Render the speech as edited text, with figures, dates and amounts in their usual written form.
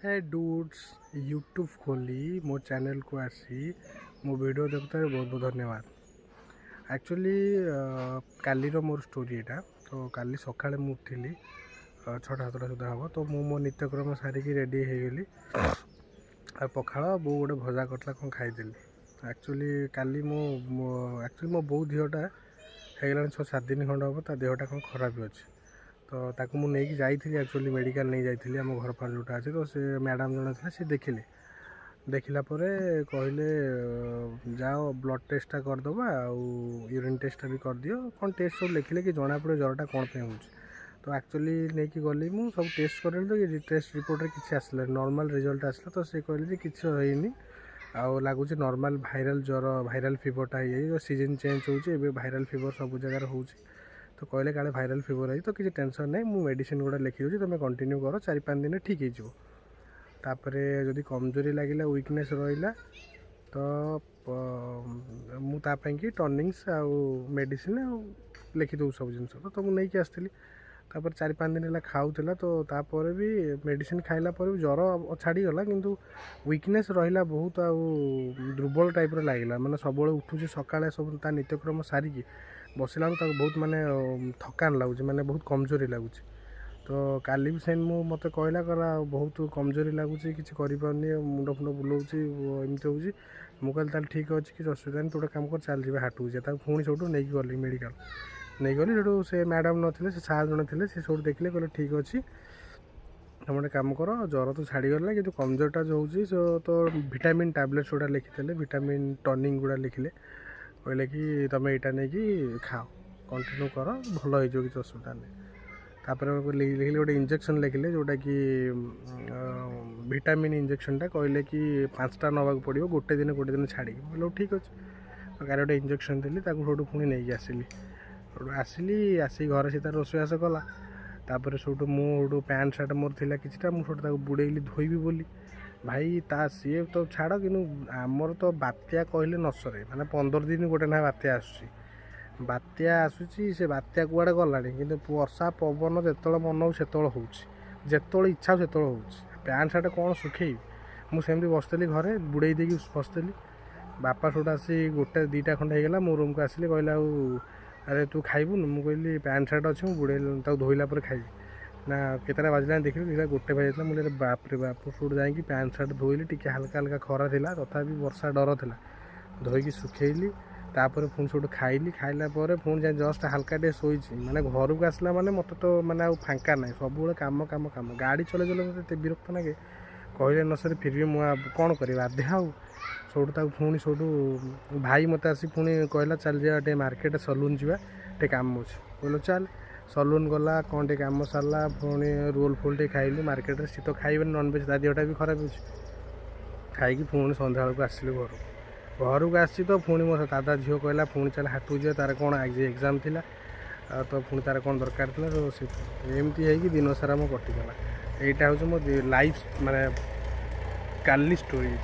है dudes YouTube खोली मो चैनल को आसी मो वीडियो देखते बहुत बहुत धन्यवाद। एक्चुअली कालीर मोर स्टोरी यहाँ तो काली सका उठिली 6-7टा सुधा हम तो मो नित्यक्रम सारिकी रेडी हो गली आ पखाड़ बो गोटे भजा करला कौन खाईदेली। एक्चुअली काली मो बो देहटा हो 6-7 दिन खंड हम ता देहटा कौन खराब अच्छे तो ताकू मुझे नहीं जाइली एक्चुअली मेडिकल नहीं जाइली आम घर पास जोटा अच्छे तो से मैडम जन था सी देखिले देखला कहले जाओ ब्लड टेस्टा करदे आउ यूरिन टेस्टा भी कर दियो कौन टेस्ट सब लिखिले कि जना पड़े ज्वरटा कौन पे हो तो एक्चुअली नहीं गली मुझ सब टेस्ट कर तो ये टेस्ट रिपोर्ट रे किसी आसला नॉर्मल रिजल्ट आसला तो से कहले किसी होनी आउ लगुच नॉर्मल वायरल ज्वर वायरल फीवरटा हो सीजन चेंज हो वायरल फीवर सब जगह हो तो कहले काले वायरल फीवर है तो किसी टेंशन नहीं मुझे मेडिसिन गुड़ा लिखी दूसरी तुम कंटिन्यू कर 4-5 दिन ठीक हो तापर जदि कमजोरी लगे वीकनेस रहा तो मुझे कि टॉनिक्स आउ मेडिसिन लिखी दो सब जिन तो मुझे नहीं आसती तापर 4-5 दिन है खाऊला तो तापर भी मेडिसिन खाइला पर भी ज्वर छाड़ीगला किंतु वीकनेस रहा बहुत आउ दुर्बल टाइप लगे मैंने सब उठूँ सकाଳେ सब ता नित्यक्रम सारिकी बसला बहुत माने थकान लगुच माने बहुत कमजोरी लगुच तो काली भी सेन मत कहला करा बहुत कमजोरी लगुच किसी करें मुंड फुंड बुलाऊँच एमती हो मुझे ठीक अच्छे किसी असुविधा नहीं तो गोटे कम कर चल जा हाटू जाए पुणी सब नहीं गली मेडिकल नहीं गली जो से मैडम नथिले से सार जन थे से सब देखले कहले ठीक अच्छे तुम गोटे कम कर ज्वर तो छाड़ीगला कि कमजोरटा जो हो तो विटामिन टैबलेट्स गुड़ा लिखिले विटामिन टॉनिक गुड़ा लिखिले कहले कि तुम यहाँ नहीं खाओ कंटिन्यू कर भल हो किसी असुविधा नहीं तापर लिखिले गोटे इंजेक्शन लिखिले जोटा कि विटामिन इंजेक्शनटा कहले कि 5टा नवाक पड़ो गोटे दिन छाड़ी बोलो ठीक अच्छे तो गोटे इंजेक्शन देली सब पुणी नहीं आसली आसली आसिक घर से तार रोषेबास कला तापर सब मुझे पैंट सार्ट मोर था किटा मुझे बुड़ेली धोबी बोली भाई ता सी तो छाड़ कि आमर तो बात्या कहले नसरे माने 15 दिन गोटे ना बात्या बात्या आसूची से बात्या कुआड़े गला कि वर्षा पवन जो मन हो जो इच्छा से हो पैंट सार्ट कौन सुखे मुझे बसती घरे बुड़े देकी बसती बापा सब आसी 1-2टा खंड होगा मो रूम को आसिले कहला अरे तू खाइबुन मुझे कहली पैंट सार्ट अच्छे मुझे बुड़े धोइला खाइबी ना केतटा बाजिला देखिए 1 बजे मुझे बाप रे बाप सुट जाकि पैंट सार्ट धोइली टी हल्का हल्का खरा था तथापि वर्षा डर था धोईकी सुखेली तापर पुणी सब खाइली खाइला पुणी जाए जस्ट हल्का टे शोई माने घर को आसला माने मत तो माने फांका ना सब कम कम कम गाड़ी चले चले मत विरक्त लगे कहले न सर फिर भी मुझे कौन कर बाध्य आउ सब पुणी सब भाई मत आसी पुणी कहला चल जा मार्केट सलून जा टे कम अच्छे कहल चल सलून गला कौन टे कम सारा पुणी रोल फोल टे खाइलु मार्केट सी तो खाइबे नॉनवेज ता देहटा भी खराब अच्छे खाई पुणी संध्या बेलू आसिलु घर को आसी तो पुणी मो दादा झील कहला पुणी चल हाटू जा तार कौन एग्जाम थिला तो पुणी तार कौन दरकार था तो एमती है कि दिन सारा मो कटिगला। यहाँ हूँ मो लाइफ माने काली स्टोरी।